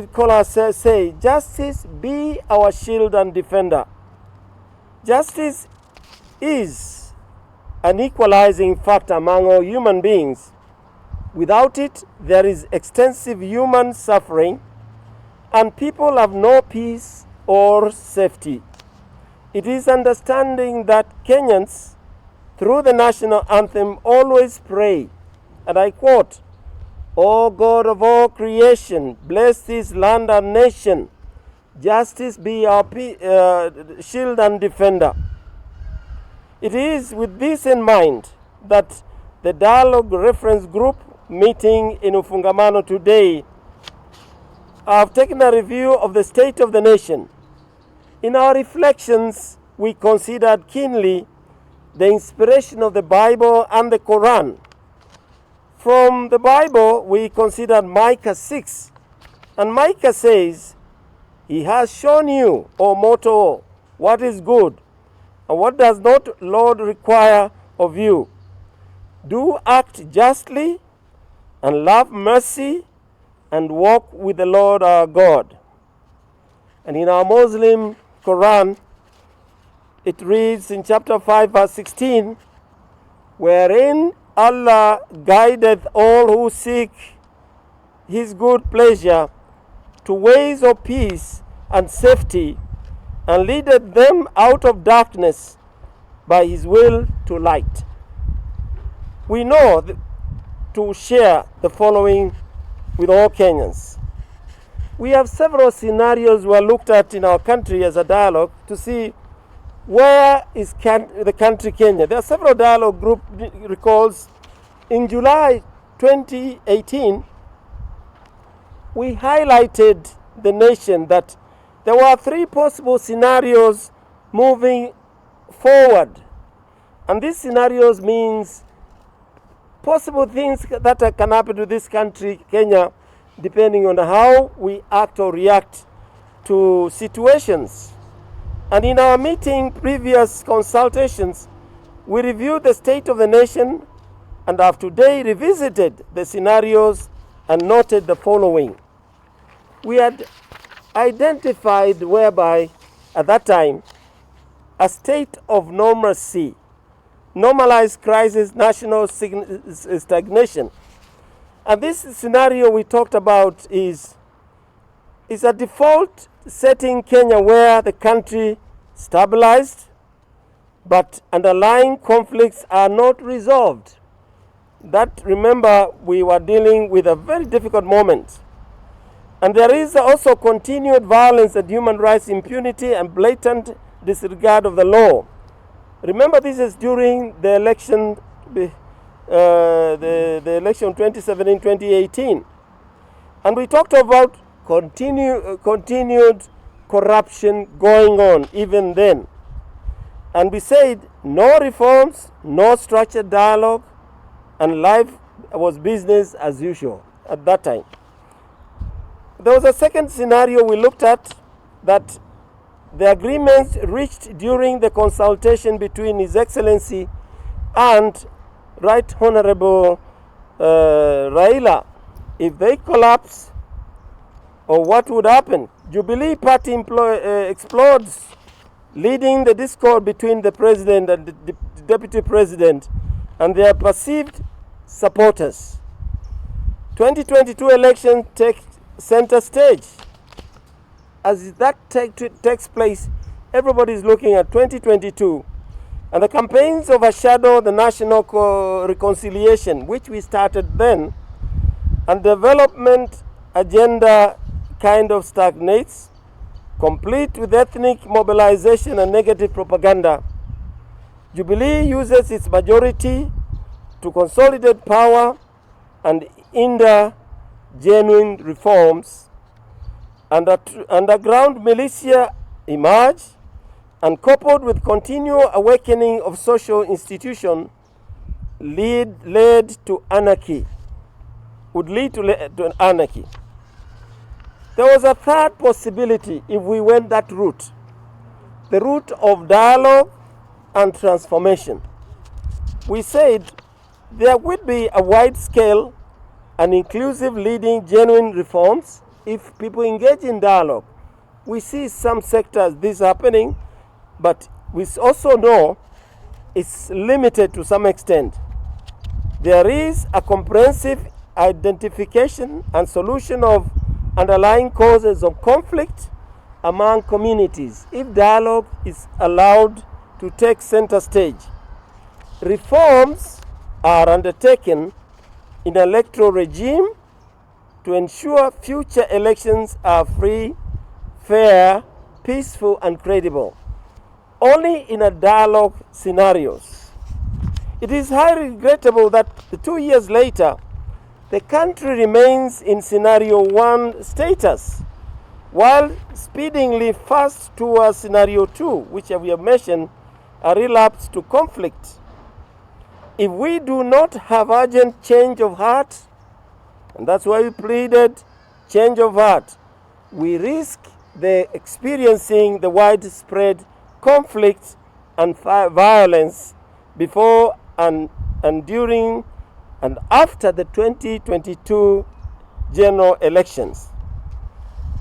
we call ourselves say, justice be our shield and defender. Justice is an equalizing factor among all human beings. Without it, there is extensive human suffering, and people have no peace or safety. It is understanding that Kenyans, through the national anthem, always pray, and I quote, "O God of all creation, bless this land and nation. Justice be our shield and defender." It is with this in mind that the Dialogue Reference Group meeting in Ufungamano today have taken a review of the state of the nation. In our reflections, we considered keenly the inspiration of the Bible and the Quran. From the Bible, we considered Micah 6, and Micah says, "He has shown you, O mortal, what is good, and what does not Lord require of you. Do act justly, and love mercy, and walk with the Lord our God." And in our Muslim Quran, it reads in chapter 5, verse 16, "Wherein Allah guideth all who seek his good pleasure to ways of peace and safety, and leadeth them out of darkness by his will to light." We know to share the following with all Kenyans. We have several scenarios we looked at in our country as a dialogue to see where is the country Kenya. There are several dialogue group recalls. In July 2018, we highlighted the nation that there were 3 possible scenarios moving forward. And these scenarios means possible things that can happen to this country, Kenya, depending on how we act or react to situations. And in our meeting, previous consultations, we reviewed the state of the nation and have today revisited the scenarios and noted the following. We had identified whereby, at that time, a state of normalcy, normalized crisis, national stagnation. And this scenario we talked about is a default setting Kenya where the country stabilized, but underlying conflicts are not resolved. That, remember, we were dealing with a very difficult moment. And there is also continued violence and human rights impunity and blatant disregard of the law. Remember, this is during the election, the election 2017-2018. And we talked about continued corruption going on even then. And we said no reforms, no structured dialogue, and life was business as usual at that time. There was a second scenario we looked at, that the agreements reached during the consultation between His Excellency and Right Honorable Raila, if they collapse, or what would happen? Jubilee Party explodes, leading the discord between the President and the Deputy President and their perceived supporters. 2022 election takes center stage. As that takes place, everybody is looking at 2022, and the campaigns overshadow the national reconciliation, which we started then, and development agenda kind of stagnates, complete with ethnic mobilization and negative propaganda. Jubilee uses its majority to consolidate power and hinder genuine reforms. Underground militia emerge, and coupled with continual awakening of social institutions, led to anarchy. Would lead to anarchy. There was a third possibility if we went that route, the route of dialogue and transformation. We said there would be a wide scale and inclusive leading genuine reforms if people engage in dialogue, we see some sectors this happening, but we also know it's limited to some extent. There is a comprehensive identification and solution of underlying causes of conflict among communities if dialogue is allowed to take center stage. Reforms are undertaken in electoral regime to ensure future elections are free, fair, peaceful, and credible. Only in a dialogue scenarios. It is highly regrettable that 2 years later, the country remains in scenario 1 status, while speedingly fast towards scenario 2, which we have mentioned, a relapse to conflict. If we do not have urgent change of heart, and that's why we pleaded change of heart, we risk experiencing the widespread conflict and violence before and during and after the 2022 general elections.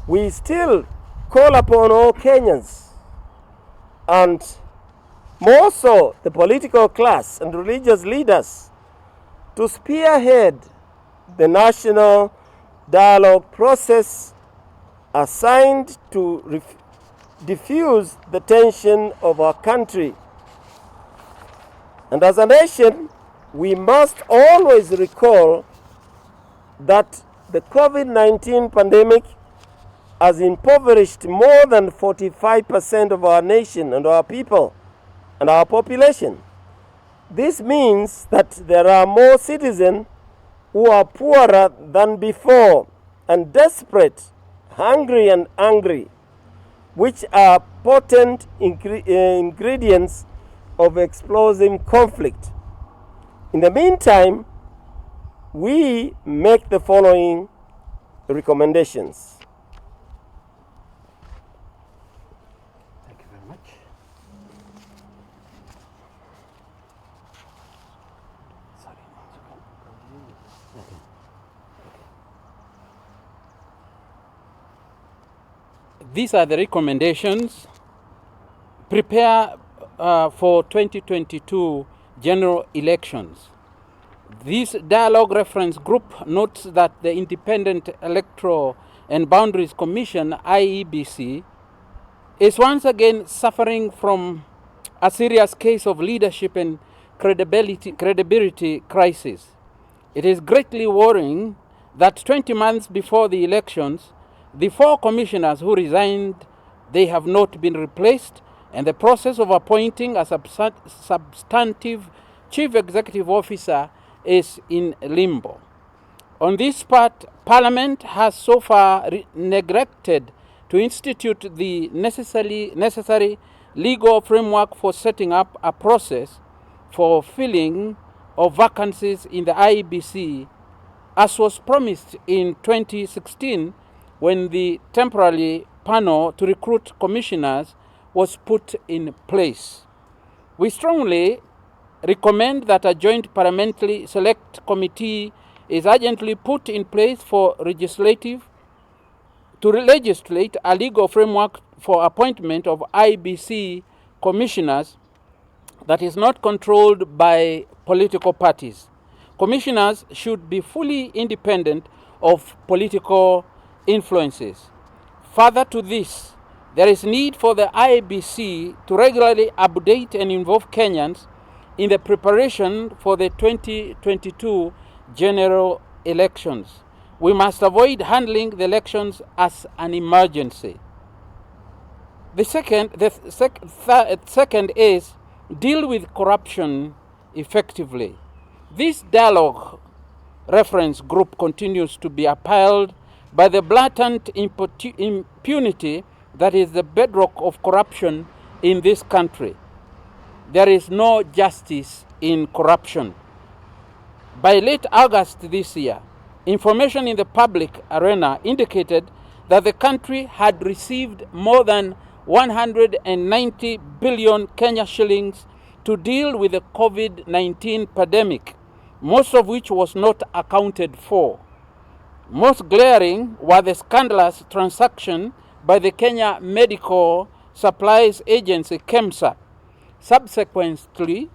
We still call upon all Kenyans, and more so the political class and religious leaders, to spearhead the national dialogue process assigned to diffuse the tension of our country. And as a nation, we must always recall that the COVID-19 pandemic has impoverished more than 45% of our nation and our people and our population. This means that there are more citizens who are poorer than before and desperate, hungry and angry, which are potent ingredients of explosive conflict. In the meantime, we make the following recommendations. Thank you very much. Sorry. These are the recommendations. Prepare for 2022 general elections. This dialogue reference group notes that the Independent Electoral and Boundaries Commission, IEBC, is once again suffering from a serious case of leadership and credibility crisis. It is greatly worrying that 20 months before the elections, the 4 commissioners who resigned, they have not been replaced, and the process of appointing a substantive chief executive officer is in limbo. On this part, Parliament has so far neglected to institute the necessary legal framework for setting up a process for filling of vacancies in the IEBC, as was promised in 2016 when the temporary panel to recruit commissioners was put in place. We strongly recommend that a joint parliamentary select committee is urgently put in place to legislate a legal framework for appointment of IBC commissioners that is not controlled by political parties. Commissioners should be fully independent of political influences. Further to this, there is need for the IEBC to regularly update and involve Kenyans in the preparation for the 2022 general elections. We must avoid handling the elections as an emergency. The second is deal with corruption effectively. This dialogue reference group continues to be upheld by the blatant impunity that is the bedrock of corruption in this country. There is no justice in corruption. By late August this year, information in the public arena indicated that the country had received more than 190 billion Kenya shillings to deal with the COVID-19 pandemic, most of which was not accounted for. Most glaring were the scandalous transaction by the Kenya Medical Supplies Agency, KEMSA. Subsequently,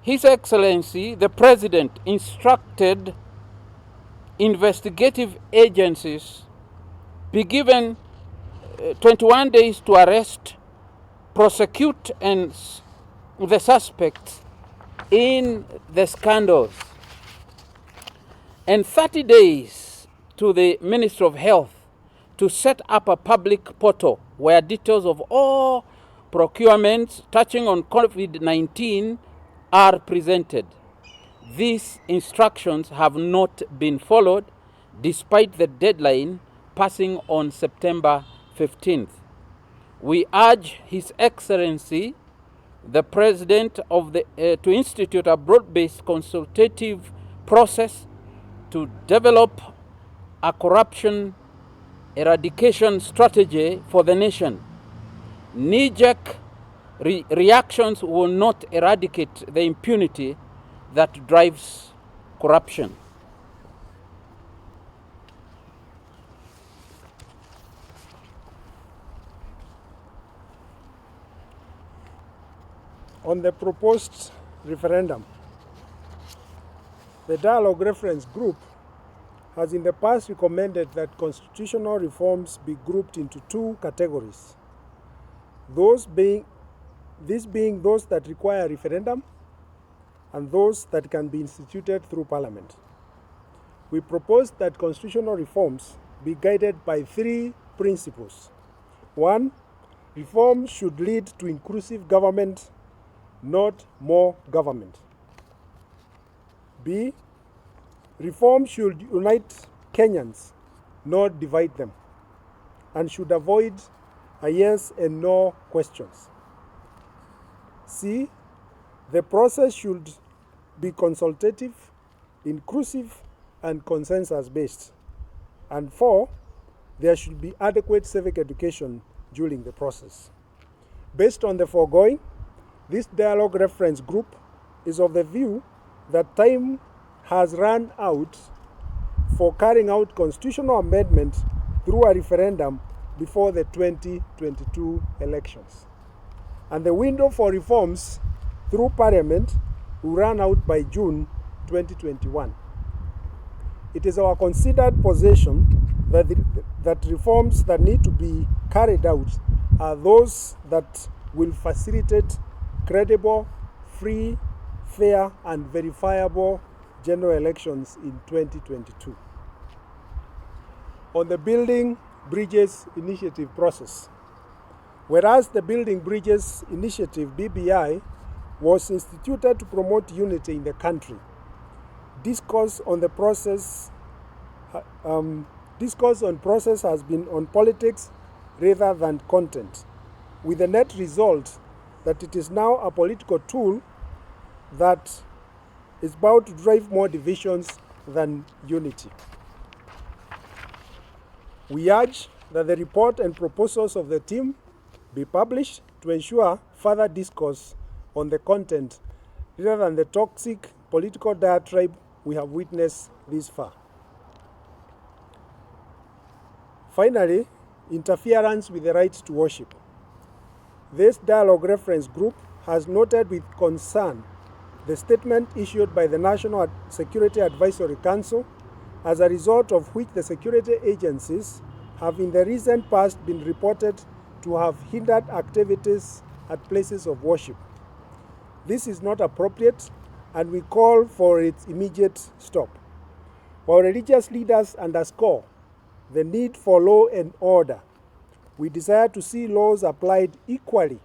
His Excellency the President instructed investigative agencies be given 21 days to arrest, prosecute, and the suspects in the scandals, and 30 days to the Ministry of Health to set up a public portal where details of all procurements touching on COVID-19 are presented. These instructions have not been followed despite the deadline passing on September 15th. We urge His Excellency the President of to institute a broad-based consultative process to develop a corruption eradication strategy for the nation. Knee-jerk reactions will not eradicate the impunity that drives corruption. On the proposed referendum, the Dialogue Reference Group has in the past recommended that constitutional reforms be grouped into two categories. These being those that require a referendum and those that can be instituted through Parliament. We propose that constitutional reforms be guided by three principles. 1, reform should lead to inclusive government, not more government. B, reform should unite Kenyans, not divide them, and should avoid a yes and no questions. C, the process should be consultative, inclusive, and consensus-based. And 4, there should be adequate civic education during the process. Based on the foregoing, this Dialogue Reference Group is of the view that time has run out for carrying out constitutional amendment through a referendum before the 2022 elections. And the window for reforms through Parliament will run out by June 2021. It is our considered position that reforms that need to be carried out are those that will facilitate credible, free, fair, and verifiable general elections in 2022. On the Building Bridges Initiative process, whereas the Building Bridges Initiative, BBI, was instituted to promote unity in the country, discourse on process has been on politics rather than content, with the net result that it is now a political tool that is bound to drive more divisions than unity. We urge that the report and proposals of the team be published to ensure further discourse on the content rather than the toxic political diatribe we have witnessed this far. Finally, interference with the right to worship. This Dialogue Reference Group has noted with concern the statement issued by the National Security Advisory Council, as a result of which the security agencies have in the recent past been reported to have hindered activities at places of worship. This is not appropriate, and we call for its immediate stop. While religious leaders underscore the need for law and order, we desire to see laws applied equally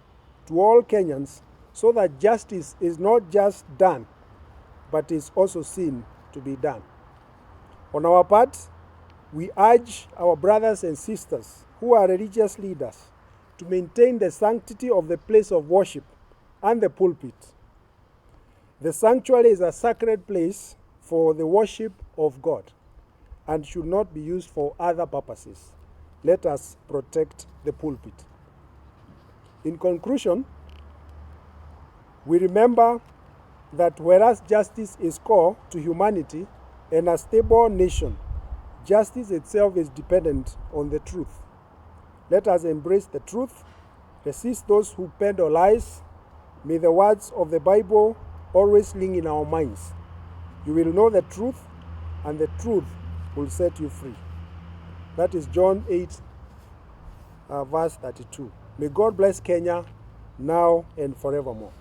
to all Kenyans so that justice is not just done, but is also seen to be done. On our part, we urge our brothers and sisters who are religious leaders to maintain the sanctity of the place of worship and the pulpit. The sanctuary is a sacred place for the worship of God and should not be used for other purposes. Let us protect the pulpit. In conclusion, we remember that whereas justice is core to humanity and a stable nation, Justice itself is dependent on the truth. Let us embrace the truth, resist those who peddle lies. May the words of the Bible always ring in our minds. You will know the truth, and the truth will set you free. That is John 8, verse 32. May God bless Kenya now and forevermore.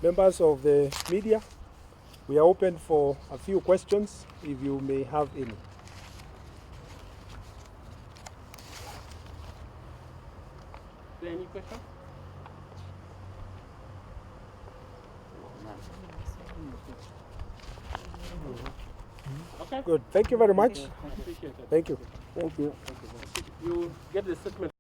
Members of the media, we are open for a few questions if you may have any. Any questions? Okay. Good. Thank you very much. Appreciate it. Thank you. Thank you. You get the statement.